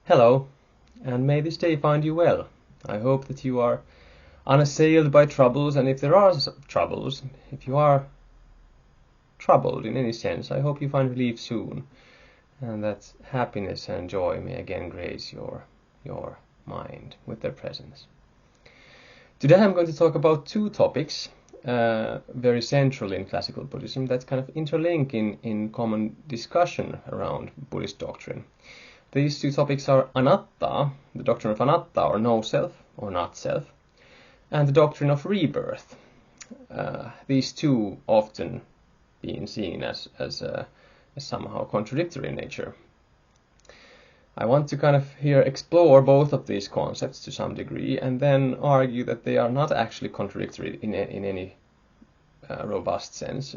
Hello, and may this day find you well. I hope that you are unassailed by troubles, and if there are troubles, if you are troubled in any sense, I hope you find relief soon, and that happiness and joy may again grace your mind with their presence. Today I'm going to talk about two topics, very central in classical Buddhism, that kind of interlink in common discussion around Buddhist doctrine. These two topics are anattā, the doctrine of anattā, or no self, or not self, and the doctrine of rebirth. These two often being seen as somehow contradictory in nature. I want to kind of here explore both of these concepts to some degree, and then argue that they are not actually contradictory in any robust sense.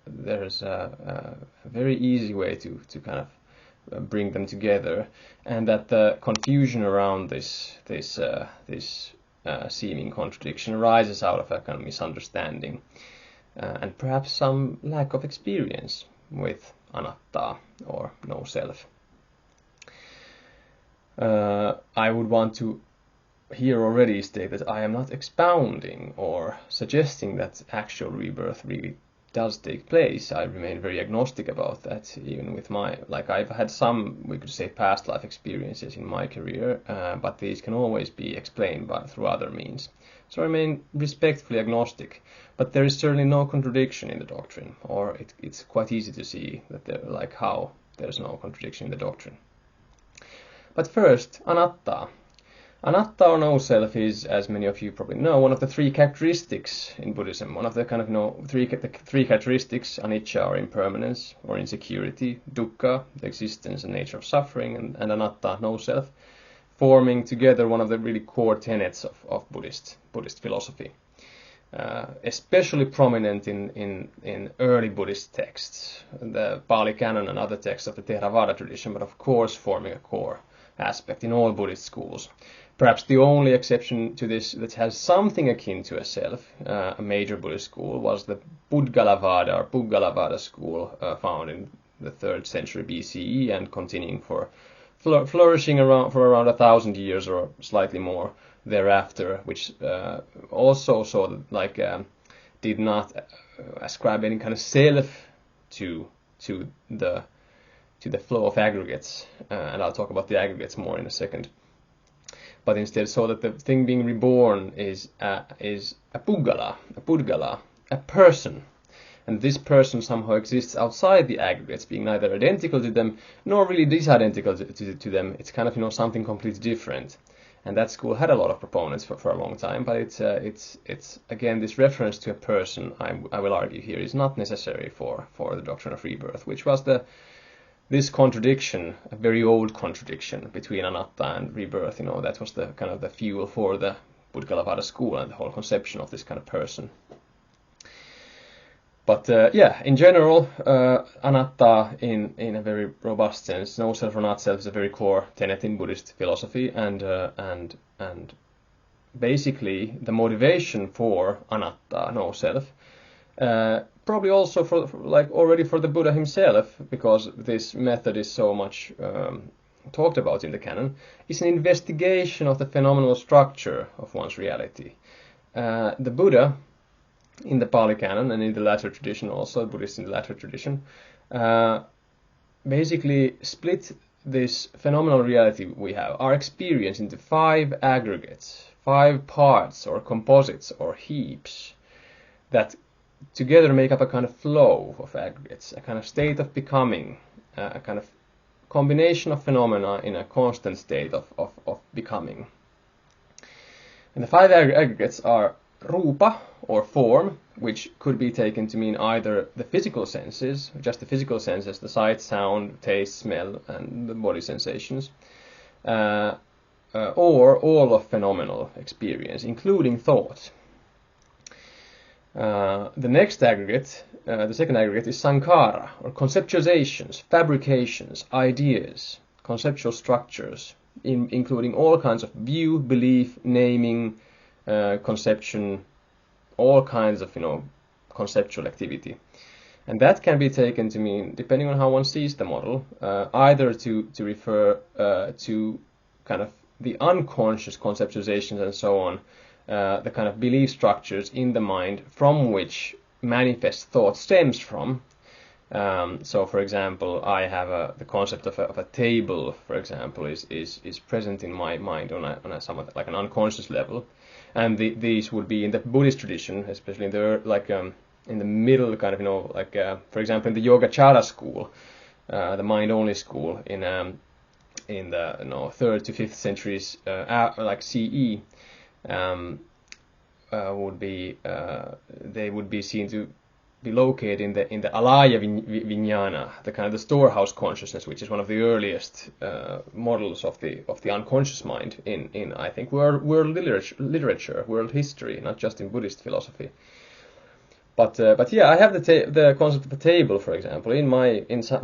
There's a very easy way to kind of bring them together, and that the confusion around this seeming contradiction arises out of a kind of misunderstanding and perhaps some lack of experience with anattā, or no self. I would want to here already state that I am not expounding or suggesting that actual rebirth really does take place. I remain very agnostic about that, even with I've had some, we could say, past life experiences in my career, but these can always be explained through other means. So I remain respectfully agnostic, but there is certainly no contradiction in the doctrine, or it's quite easy to see that how there's no contradiction in the doctrine. But first, anattā. Anattā, or no self, is, as many of you probably know, one of the three characteristics in Buddhism. One of the kind of three characteristics: anicca, or impermanence, or insecurity; dukkha, the existence and nature of suffering; and anattā, no self, forming together one of the really core tenets of Buddhist philosophy. Especially prominent in early Buddhist texts, the Pali Canon and other texts of the Theravada tradition, but of course forming a core aspect in all Buddhist schools. Perhaps the only exception to this that has something akin to a self, a major Buddhist school, was the Pudgalavada or Puggalavada school, found in the 3rd century BCE and continuing flourishing for around 1,000 years or slightly more thereafter, which also did not ascribe any kind of self to the flow of aggregates, and I'll talk about the aggregates more in a second. But instead saw that the thing being reborn is a pudgala, a person, and this person somehow exists outside the aggregates, being neither identical to them nor really disidentical to them. It's kind of something completely different. And that school had a lot of proponents for a long time, but it's again, this reference to a person, I will argue here, is not necessary for the doctrine of rebirth, which was this contradiction, a very old contradiction between anattā and rebirth. That was the kind of the fuel for the Pudgalavada school and the whole conception of this kind of person. But in general, anattā in a very robust sense, no self or not self, is a very core tenet in Buddhist philosophy, and basically the motivation for anattā, no self, probably also already for the Buddha himself, because this method is so much talked about in the canon, is an investigation of the phenomenal structure of one's reality. The Buddha, in the Pali Canon and in the latter tradition also, Buddhists in the latter tradition, basically split this phenomenal reality we have, our experience, into 5 aggregates, 5 parts or composites or heaps that together make up a kind of flow of aggregates, a kind of state of becoming, a kind of combination of phenomena in a constant state of becoming. And the 5 aggregates are rupa, or form, which could be taken to mean either the physical senses, just the physical senses, the sight, sound, taste, smell, and the body sensations, or all of phenomenal experience, including thought. The next aggregate, the second aggregate, is sankhara, or conceptualizations, fabrications, ideas, conceptual structures, including all kinds of view, belief, naming, conception, all kinds of conceptual activity. And that can be taken to mean, depending on how one sees the model, either to refer to kind of the unconscious conceptualizations and so on, the kind of belief structures in the mind from which manifest thought stems from. So, for example, I have the concept of a table, for example, is present in my mind on a somewhat like an unconscious level, and these would be in the Buddhist tradition, especially in the in the middle, kind of, for example, in the Yogacara school, the mind-only school in the 3rd to 5th centuries, like CE, they would be seen to be located in the alaya vijnana, the kind of the storehouse consciousness, which is one of the earliest models of the unconscious mind in I think world literature, world history, not just in Buddhist philosophy. But yeah, I have the concept of a table, for example,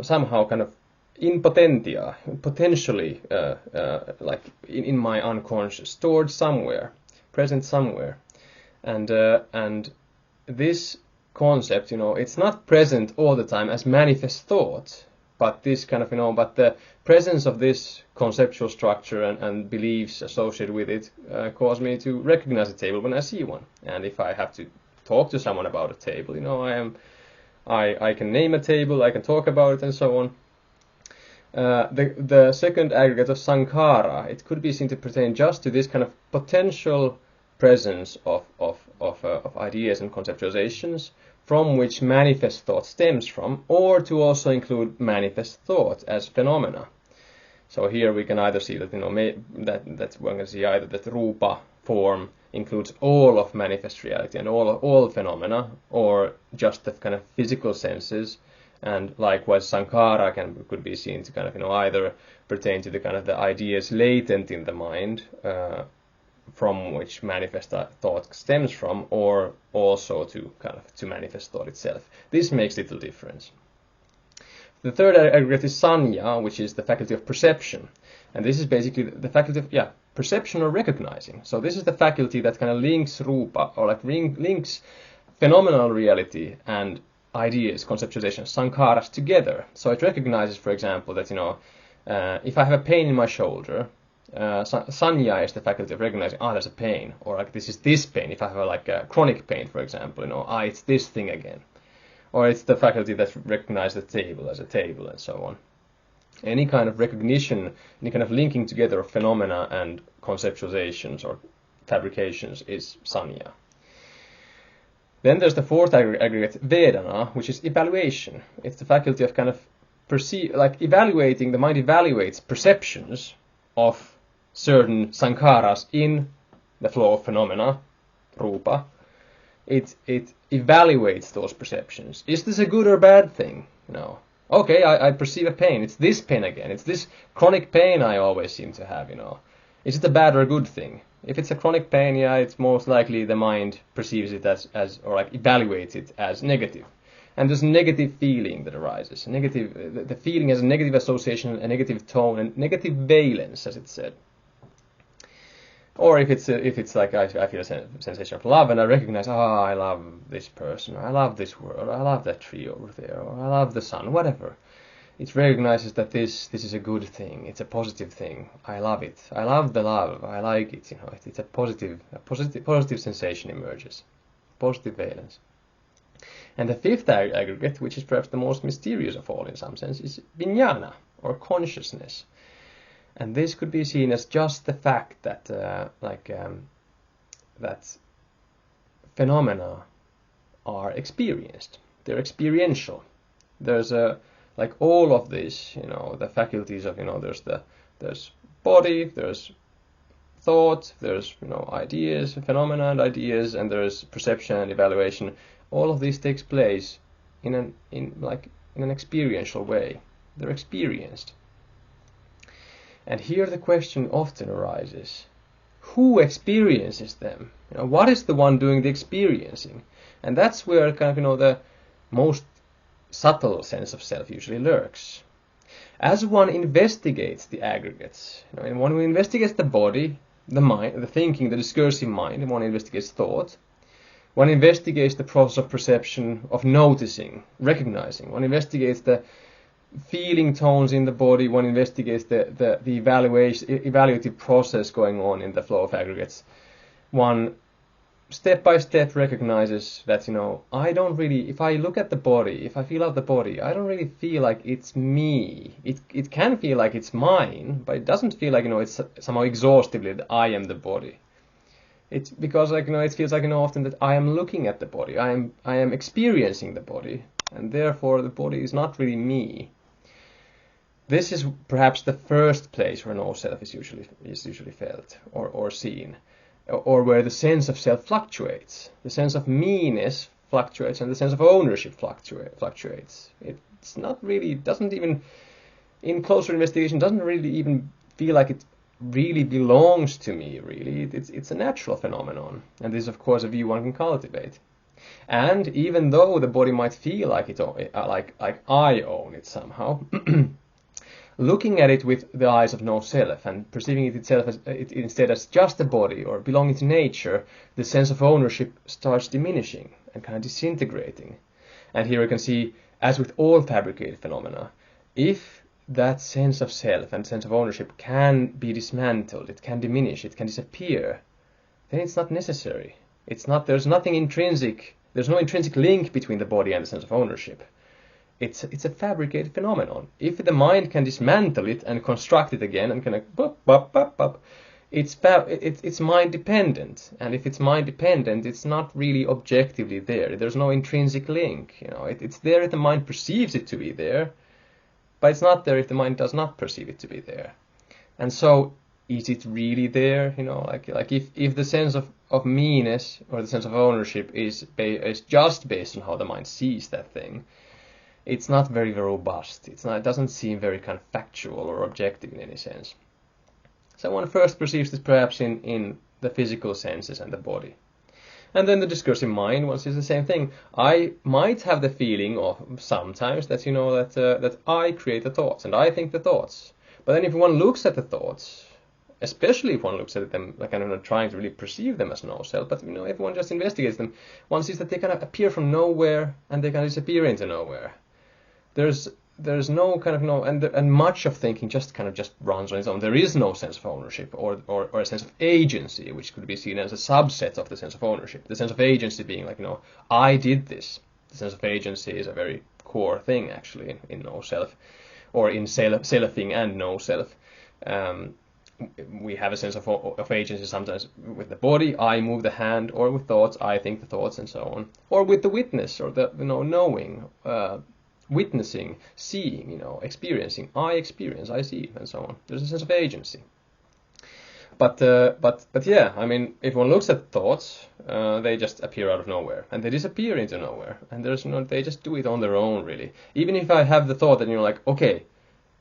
somehow kind of in potentia, potentially like in my unconscious, stored somewhere, present somewhere, and this concept, it's not present all the time as manifest thought, but this kind of, but the presence of this conceptual structure and beliefs associated with it cause me to recognize a table when I see one. And if I have to talk to someone about a table, I can name a table, I can talk about it, and so on. The second aggregate of sankhara, it could be seen to pertain just to this kind of potential presence of ideas and conceptualizations from which manifest thought stems from, or to also include manifest thought as phenomena. So here we can either see that that one can see either that rupa form includes all of manifest reality and all phenomena, or just the kind of physical senses, and likewise sankhara could be seen to kind of either pertain to the kind of the ideas latent in the mind, from which manifest thought stems from, or also to manifest thought itself. This makes little difference. The third aggregate is sanya, which is the faculty of perception, and this is basically the faculty of perception or recognizing. So this is the faculty that kind of links rupa, or like links phenomenal reality and ideas, conceptualizations, sankharas together. So it recognizes, for example, that if I have a pain in my shoulder, sanya is the faculty of recognizing, there's a pain, or like this is this pain. If I have a chronic pain, for example, it's this thing again. Or it's the faculty that recognizes the table as a table, and so on. Any kind of recognition, any kind of linking together of phenomena and conceptualizations or fabrications is sanya. Then there's the fourth aggregate, vedana, which is evaluation. It's the faculty of kind of evaluating, the mind evaluates perceptions of certain sankharas in the flow of phenomena, rupa. It evaluates those perceptions. Is this a good or bad thing? No. Okay, I perceive a pain. It's this pain again. It's this chronic pain I always seem to have, Is it a bad or a good thing? If it's a chronic pain, it's most likely the mind perceives it as evaluates it as negative. And there's a negative feeling that arises. The feeling has a negative association, a negative tone, and negative valence, as it's said. Or if it's like I feel a sensation of love, and I recognize, I love this person, or I love this world, or I love that tree over there, or I love the sun, whatever. It recognizes that this is a good thing, it's a positive thing. I love it. I love the love. I like it. It's a positive sensation emerges, positive valence. And the fifth aggregate, which is perhaps the most mysterious of all in some sense, is vijnana, or consciousness. And this could be seen as just the fact that that phenomena are experienced. They're experiential. There's all of this, the faculties of, there's body, there's thought, there's ideas, phenomena and ideas, and there's perception and evaluation. All of this takes place in an experiential way. They're experienced. And here the question often arises: who experiences them? What is the one doing the experiencing? And that's where the most subtle sense of self usually lurks. As one investigates the aggregates, and one who investigates the body, the mind, the thinking, the discursive mind, and one investigates thought, One investigates the process of perception, of noticing, recognizing. One investigates the feeling tones in the body. One investigates the evaluative process going on in the flow of aggregates. One step by step recognizes that, I don't really, if I look at the body, if I feel out the body, I don't really feel like it's me. It can feel like it's mine, but it doesn't feel like, it's somehow exhaustively that I am the body. It's because, it feels like, often that I am looking at the body. I am experiencing the body, and therefore the body is not really me. This is perhaps the first place where no self is usually felt or seen, or where the sense of self fluctuates. The sense of me-ness fluctuates, and the sense of ownership fluctuates. It's not really, doesn't even, in closer investigation, doesn't really even feel like it really belongs to me, really. It's a natural phenomenon, and this is, of course, a view one can cultivate. And even though the body might feel like I own it somehow, looking at it with the eyes of no self and perceiving it itself instead as just a body or belonging to nature, the sense of ownership starts diminishing and kind of disintegrating. And here you can see, as with all fabricated phenomena, if that sense of self and sense of ownership can be dismantled, it can diminish, it can disappear, then it's not necessary. There's nothing intrinsic, there's no intrinsic link between the body and the sense of ownership. It's a fabricated phenomenon. If the mind can dismantle it and construct it again and kind of it's mind dependent. And if it's mind dependent, it's not really objectively there. There's no intrinsic link. It's there if the mind perceives it to be there, but it's not there if the mind does not perceive it to be there. And so, is it really there? If the sense of me-ness or the sense of ownership is just based on how the mind sees that thing, it's not very robust. It doesn't seem very kind of factual or objective in any sense. So one first perceives this perhaps in the physical senses and the body. And then the discursive mind, one sees the same thing. I might have the feeling of sometimes that, that I create the thoughts and I think the thoughts. But then if one looks at the thoughts, especially if one looks at them like kind of trying to really perceive them as no self, but if one just investigates them, one sees that they kind of appear from nowhere and they kind of disappear into nowhere. There's no kind of and much of thinking just runs on its own. There is no sense of ownership or a sense of agency, which could be seen as a subset of the sense of ownership. The sense of agency being like, I did this. The sense of agency is a very core thing actually in no self, or in selfing and no self. We have a sense of agency sometimes with the body. I move the hand, or with thoughts, I think the thoughts, and so on, or with the witness or the knowing. Witnessing, seeing, experiencing. I experience, I see, and so on. There's a sense of agency. But yeah, if one looks at thoughts, they just appear out of nowhere, and they disappear into nowhere, and they just do it on their own, really. Even if I have the thought that okay,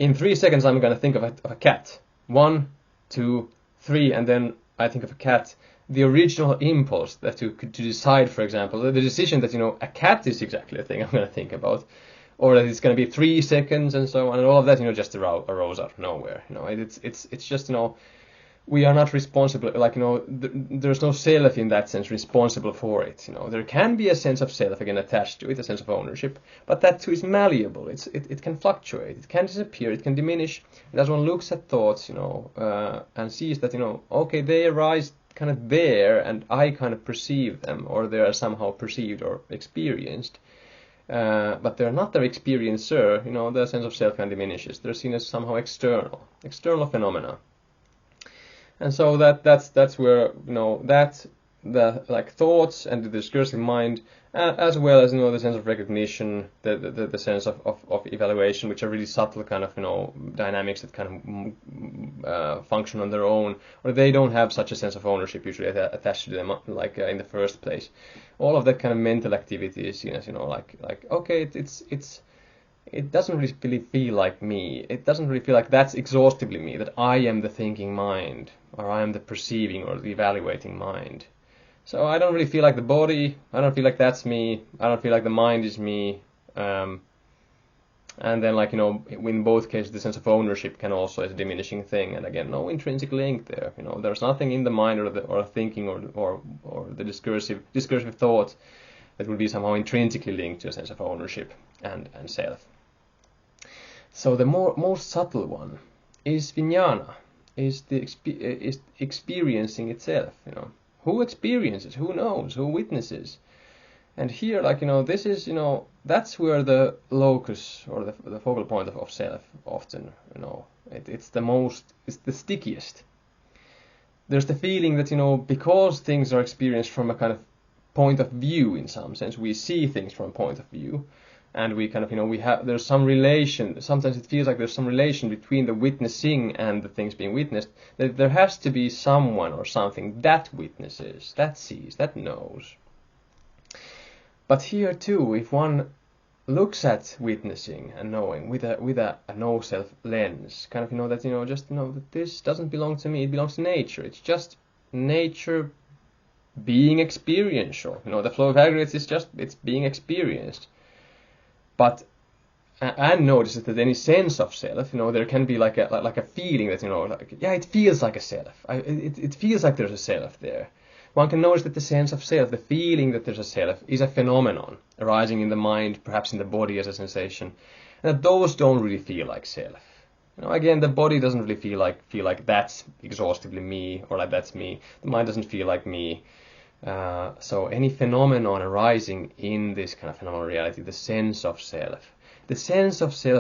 in 3 seconds I'm going to think of a cat. 1, 2, 3, and then I think of a cat. The original impulse that to decide, for example, the decision that a cat is exactly the thing I'm going to think about. Or that it's going to be 3 seconds and so on, and all of that, just arose out of nowhere. It's just, we are not responsible. There's no self in that sense responsible for it. There can be a sense of self again attached to it, a sense of ownership, but that too is malleable. It can fluctuate. It can disappear. It can diminish. And as one looks at thoughts, and sees that, okay, they arise kind of there, and I kind of perceive them, or they are somehow perceived or experienced. But they're not their experiencer, the sense of self kind of diminishes. They're seen as somehow external phenomena. And so that's where, the thoughts and the discursive mind, as well as, the sense of recognition, the sense of evaluation, which are really subtle kind of, dynamics that kind of function on their own, or they don't have such a sense of ownership usually attached to them, in the first place. All of that kind of mental activity is seen as, okay, it doesn't really feel like me. It doesn't really feel like that's exhaustively me, that I am the thinking mind, or I am the perceiving or the evaluating mind. So I don't really feel like the body. I don't feel like that's me. I don't feel like the mind is me. And then, like, in both cases, the sense of ownership can also is a diminishing thing. And again, no intrinsic link there. There's nothing in the mind or thinking or the discursive thought that would be somehow intrinsically linked to a sense of ownership and self. So the most subtle one is vijnana, is experiencing itself. Who experiences? Who knows? Who witnesses? And here, like, this is, that's where the locus or the focal point of self often, it's the stickiest. There's the feeling that, because things are experienced from a kind of point of view in some sense, we see things from a point of view, and we kind of, there's some relation, sometimes it feels like there's some relation between the witnessing and the things being witnessed, that there has to be someone or something that witnesses, that sees, that knows. But here too, if one looks at witnessing and knowing with a no-self lens, kind of that this doesn't belong to me, it belongs to nature. It's just nature being experiential. The flow of aggregates is just, it's being experienced. But and notice that any sense of self, there can be like a feeling that it feels like a self. It feels like there's a self there. One can notice that the sense of self, the feeling that there's a self, is a phenomenon arising in the mind, perhaps in the body as a sensation, and that those don't really feel like self. Again, the body doesn't really feel like that's exhaustively me, or like that's me. The mind doesn't feel like me. So any phenomenon arising in this kind of phenomenal reality, the sense of self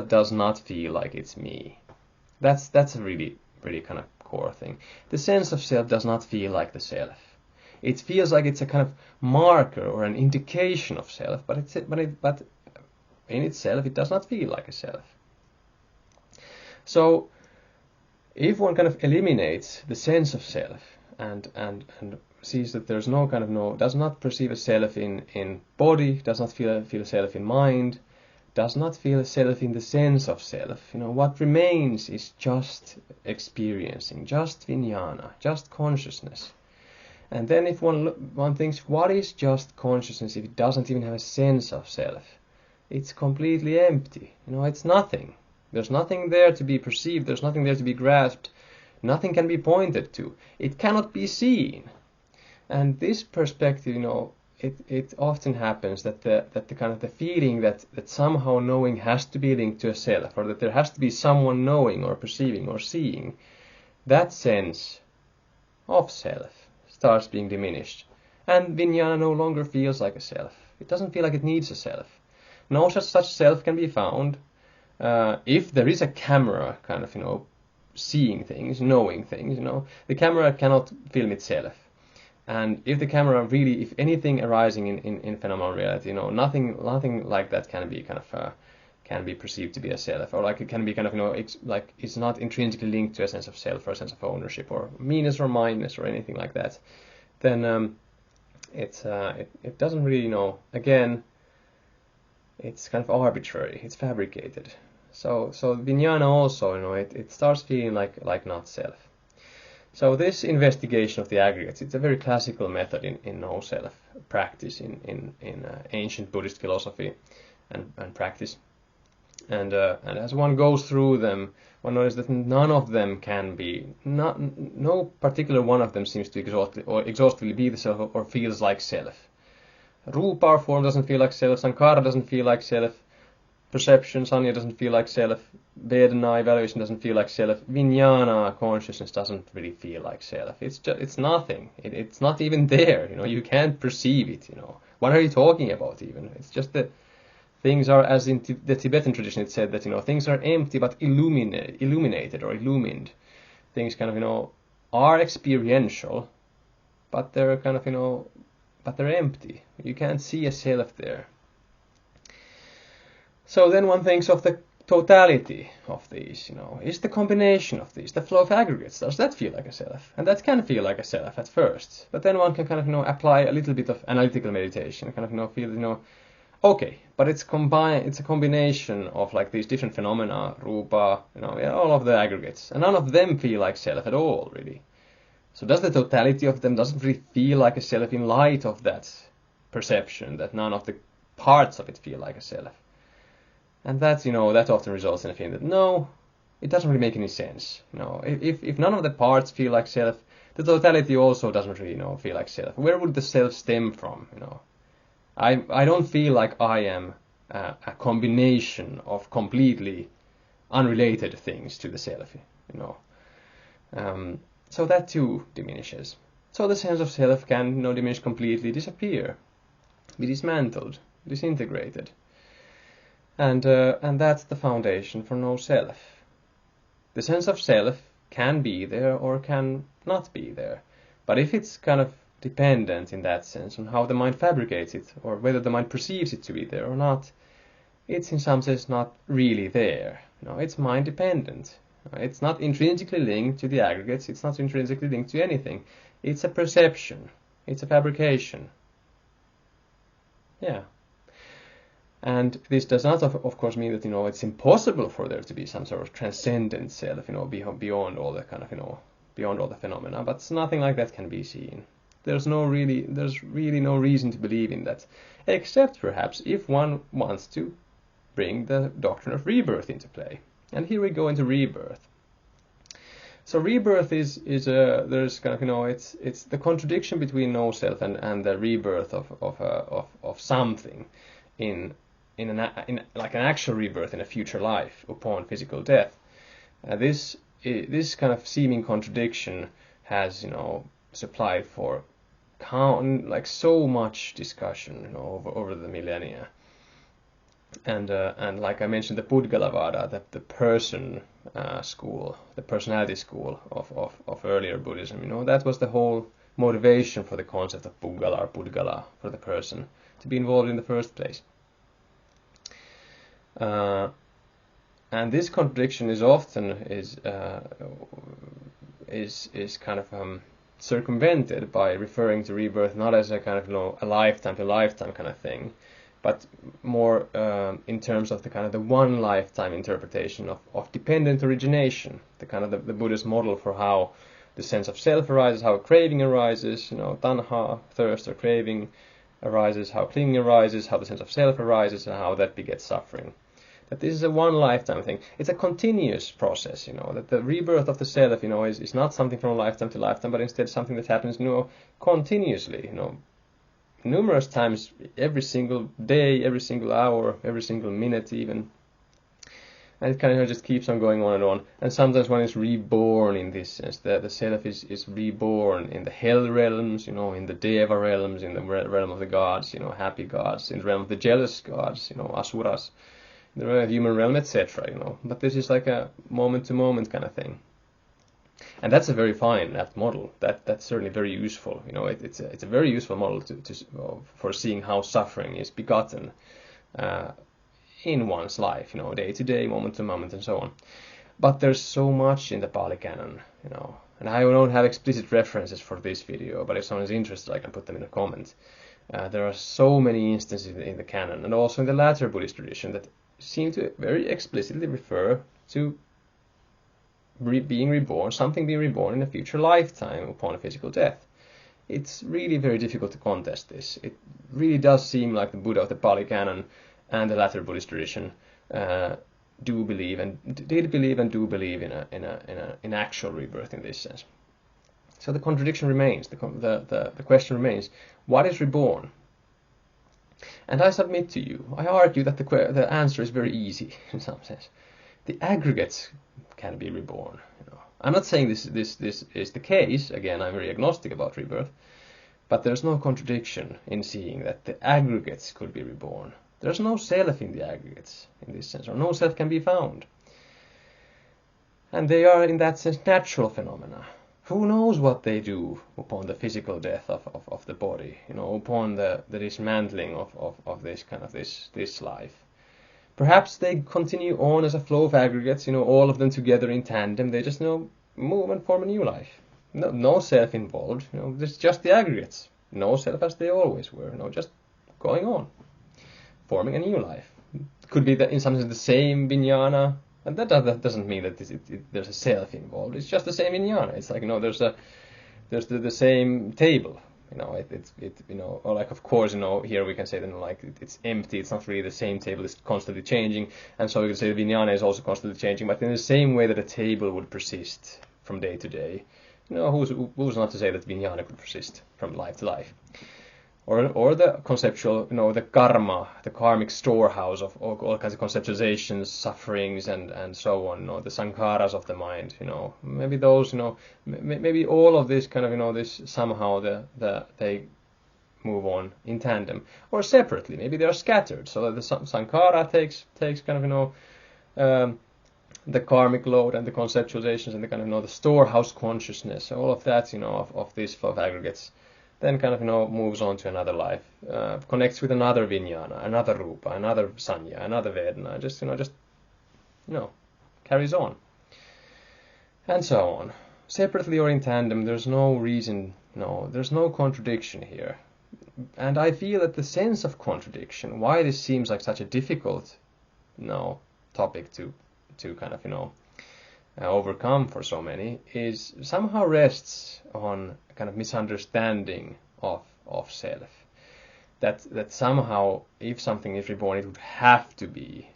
does not feel like it's me. That's a really, really kind of core thing. The sense of self does not feel like the self. It feels like it's a kind of marker or an indication of self, but in itself it does not feel like a self. So if one kind of eliminates the sense of self and sees that there's does not perceive a self in body, does not feel a self in mind, does not feel a self in the sense of self, what remains is just experiencing, just vijnana, just consciousness. And then if one thinks, what is just consciousness if it doesn't even have a sense of self? It's completely empty. It's nothing. There's nothing there to be perceived. There's nothing there to be grasped. Nothing can be pointed to. It cannot be seen. And this perspective, it often happens that the kind of the feeling that somehow knowing has to be linked to a self, or that there has to be someone knowing or perceiving or seeing, that sense of self starts being diminished, and vijnana no longer feels like a self. It doesn't feel like it needs a self. No such self can be found. If there is a camera kind of seeing things, knowing things, the camera cannot film itself. And if the camera really, if anything arising in phenomenal reality, nothing like that can be kind of can be perceived to be a self, or like it can be kind of like it's not intrinsically linked to a sense of self or a sense of ownership or meanness or mindness or anything like that, then it doesn't really again, it's kind of arbitrary, it's fabricated. So vijnana also it starts feeling like not self. So this investigation of the aggregates, it's a very classical method in no self practice in ancient Buddhist philosophy and practice. And as one goes through them, one notices that none of them can be, no particular one of them seems to exhaustively be the self or feels like self. Rupa or form doesn't feel like self, sankhara doesn't feel like self, perception, sanya doesn't feel like self, vedana, evaluation doesn't feel like self, vijnana, consciousness doesn't really feel like self. It's nothing. It's not even there. You can't perceive it. What are you talking about even? It's just that things are, as in the Tibetan tradition, it said that things are empty but illuminated or illumined. Things kind of are experiential, but they're kind of but they're empty. You can't see a self there. So then one thinks of the totality of these. Is the combination of these, the flow of aggregates, does that feel like a self? And that can feel like a self at first, but then one can kind of apply a little bit of analytical meditation, kind of feel okay, but it's a combination of like these different phenomena, rupa, all of the aggregates, and none of them feel like self at all, really. So does the totality of them doesn't really feel like a self in light of that perception that none of the parts of it feel like a self? And that, that often results in a feeling that, no, it doesn't really make any sense. If none of the parts feel like self, the totality also doesn't really, feel like self. Where would the self stem from? I don't feel like I am a combination of completely unrelated things to the self. So that too diminishes. So the sense of self can, diminish completely, disappear, be dismantled, disintegrated. And that's the foundation for no self. The sense of self can be there or can not be there. But if it's kind of dependent in that sense on how the mind fabricates it, or whether the mind perceives it to be there or not, it's in some sense not really there. It's mind dependent. It's not intrinsically linked to the aggregates. It's not intrinsically linked to anything. It's a perception. It's a fabrication. Yeah. And this does not, of course, mean that it's impossible for there to be some sort of transcendent self, beyond all the kind of beyond all the phenomena. But nothing like that can be seen. There's really no reason to believe in that, except perhaps if one wants to bring the doctrine of rebirth into play. And here we go into rebirth. So rebirth is there's kind of it's the contradiction between no self and the rebirth of something in like an actual rebirth in a future life upon physical death. This kind of seeming contradiction has supplied for so much discussion over the millennia. And like I mentioned, the Pudgalavada, the person school, the personality school of earlier Buddhism, that was the whole motivation for the concept of Pudgala or Pudgala, for the person to be involved in the first place. And this contradiction is often is kind of circumvented by referring to rebirth not as a kind of a lifetime to lifetime kind of thing, but more in terms of the kind of the one lifetime interpretation of dependent origination, the kind of the Buddhist model for how the sense of self arises, how craving arises, tanha, thirst or craving arises, how clinging arises, how the sense of self arises, and how that begets suffering. That this is a one lifetime thing. It's a continuous process, that the rebirth of the self, is not something from lifetime to lifetime, but instead something that happens, continuously, numerous times, every single day, every single hour, every single minute even. And it kind of just keeps on going on and on. And sometimes one is reborn in this sense. The self is reborn in the hell realms, in the deva realms, in the realm of the gods, happy gods, in the realm of the jealous gods, asuras, in the human realm, etc. But this is like a moment-to-moment kind of thing. And that's a very fine model. That's certainly very useful. It's a very useful model for seeing how suffering is begotten in one's life, day to day, moment to moment, and so on. But there's so much in the Pali Canon, and I don't have explicit references for this video, but if someone is interested, I can put them in a comment. There are so many instances in the Canon, and also in the latter Buddhist tradition, that seem to very explicitly refer to being reborn, something being reborn in a future lifetime upon a physical death. It's really very difficult to contest this. It really does seem like the Buddha of the Pali Canon and the latter Buddhist tradition did believe and do believe in actual rebirth in this sense. So the contradiction remains. The question remains: what is reborn? And I submit to you, I argue that the answer is very easy in some sense. The aggregates can be reborn. I'm not saying this is the case. Again, I'm very agnostic about rebirth, but there's no contradiction in seeing that the aggregates could be reborn. There's no self in the aggregates in this sense, or no self can be found. And they are in that sense natural phenomena. Who knows what they do upon the physical death of the body, upon the dismantling of this kind of this life. Perhaps they continue on as a flow of aggregates, all of them together in tandem. They just, move and form a new life. No self involved, there's just the aggregates. No self as they always were, just going on, forming a new life. Could be that in some sense the same vijnana, and that doesn't mean that there's a self involved. It's just the same vijnana. It's like, there's the same table. or like, of course, here we can say that, like, it's empty, it's not really the same table, it's constantly changing, and so we can say vijnana is also constantly changing, but in the same way that a table would persist from day to day, who's not to say that vijnana could persist from life to life? Or the conceptual, the karma, the karmic storehouse of all kinds of conceptualizations, sufferings, and so on, the sankharas of the mind, maybe those, maybe all of this kind of, this somehow they move on in tandem or separately. Maybe they are scattered, so that the sankhara takes kind of, the karmic load and the conceptualizations and the kind of, the storehouse consciousness, all of that, of these five aggregates, then kind of, moves on to another life, connects with another vijnana, another rupa, another sanya, another vedana, just carries on. And so on. Separately or in tandem, there's no reason, there's no contradiction here. And I feel that the sense of contradiction, why this seems like such a difficult, topic to kind of, overcome for so many, is somehow rests on a kind of misunderstanding of self. That somehow, if something is reborn, it would have to be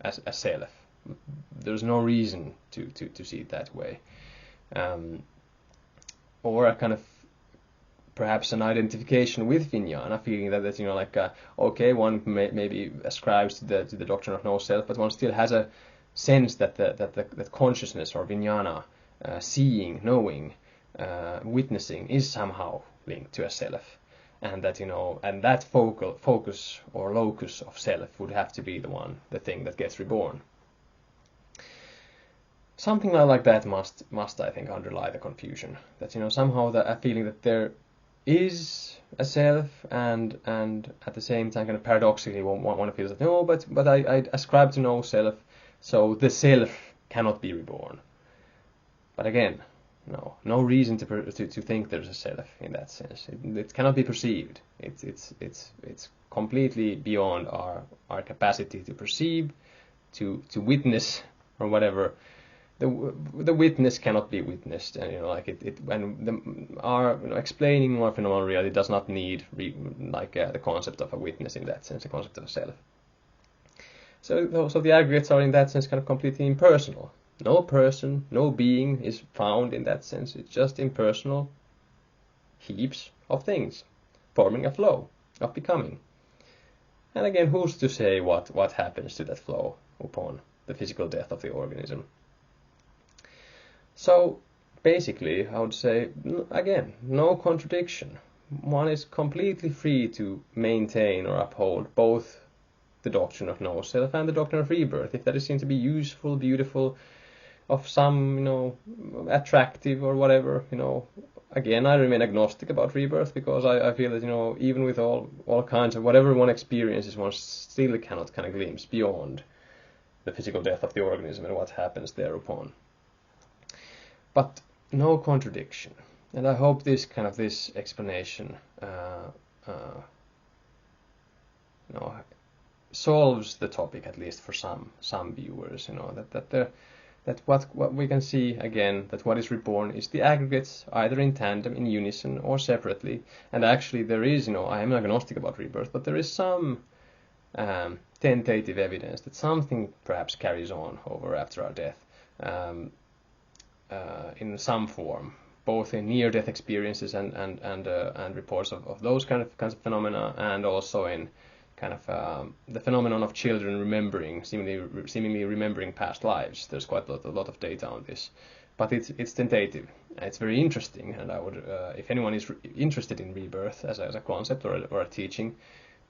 as a self. There's no reason to see it that way. Or a kind of, perhaps an identification with vijnana, feeling that okay, one maybe ascribes to the doctrine of no self, but one still has a sense that consciousness or vijnana, seeing, knowing, witnessing, is somehow linked to a self, and that and that focus or locus of self would have to be the thing that gets reborn. Something like that must I think underlie the confusion. That somehow a feeling that there is a self, and at the same time kind of paradoxically one feels that no, but I ascribe to no self. So the self cannot be reborn. But again, no reason to think there's a self in that sense. It cannot be perceived. It's completely beyond our capacity to perceive, to witness, or whatever. The witness cannot be witnessed, and our explaining more phenomenal reality does not need the concept of a witness in that sense, the concept of a self. So the aggregates are in that sense kind of completely impersonal. No person, no being is found in that sense. It's just impersonal heaps of things, forming a flow of becoming. And again, who's to say what happens to that flow upon the physical death of the organism? So basically, I would say, again, no contradiction. One is completely free to maintain or uphold both the doctrine of no self and the doctrine of rebirth, if that is seen to be useful, beautiful, of some, attractive or whatever, Again, I remain agnostic about rebirth, because I feel that, even with all kinds of whatever one experiences, one still cannot kind of glimpse beyond the physical death of the organism and what happens thereupon. But no contradiction. And I hope this explanation solves the topic, at least for some viewers, that what we can see again, that what is reborn is the aggregates, either in tandem, in unison, or separately. And actually there is, I am agnostic about rebirth, but there is some tentative evidence that something perhaps carries on over after our death, in some form, both in near-death experiences and reports of those kinds of phenomena, and also in kind of the phenomenon of children seemingly remembering past lives. There's quite a lot of data on this, but it's tentative. It's very interesting, and I would, if anyone is interested in rebirth as a concept or a teaching,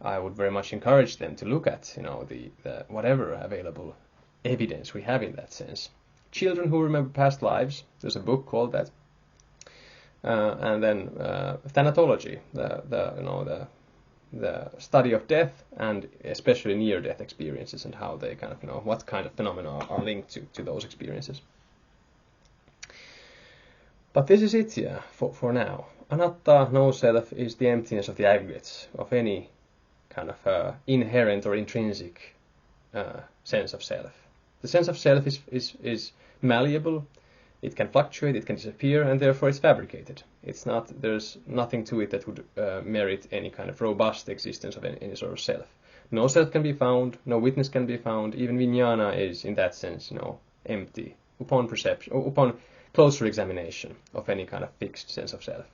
I would very much encourage them to look at the whatever available evidence we have in that sense. Children who remember past lives. There's a book called that, and then thanatology, the study of death, and especially near-death experiences, and how they kind of, what kind of phenomena are linked to those experiences. But this is it, for now. Anattā, no self, is the emptiness of the aggregates, of any kind of inherent or intrinsic sense of self. The sense of self is malleable, It can fluctuate, it can disappear, and therefore it's fabricated. There's nothing to it that would merit any kind of robust existence of any sort of self. No self can be found, no witness can be found. Even vijnana is, in that sense, empty upon perception, or upon closer examination of any kind of fixed sense of self.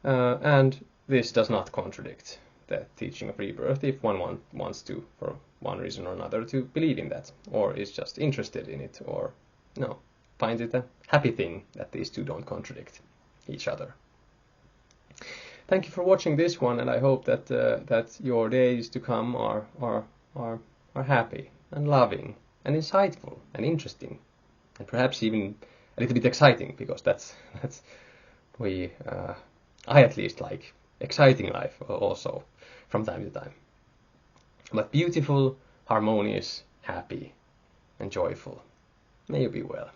And this does not contradict the teaching of rebirth if one wants to, for one reason or another, to believe in that, or is just interested in it, or finds it a happy thing that these two don't contradict each other. Thank you for watching this one, and I hope that your days to come are happy and loving and insightful and interesting, and perhaps even a little bit exciting, because I at least like exciting life also from time to time. But beautiful, harmonious, happy, and joyful. May you be well.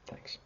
Thanks.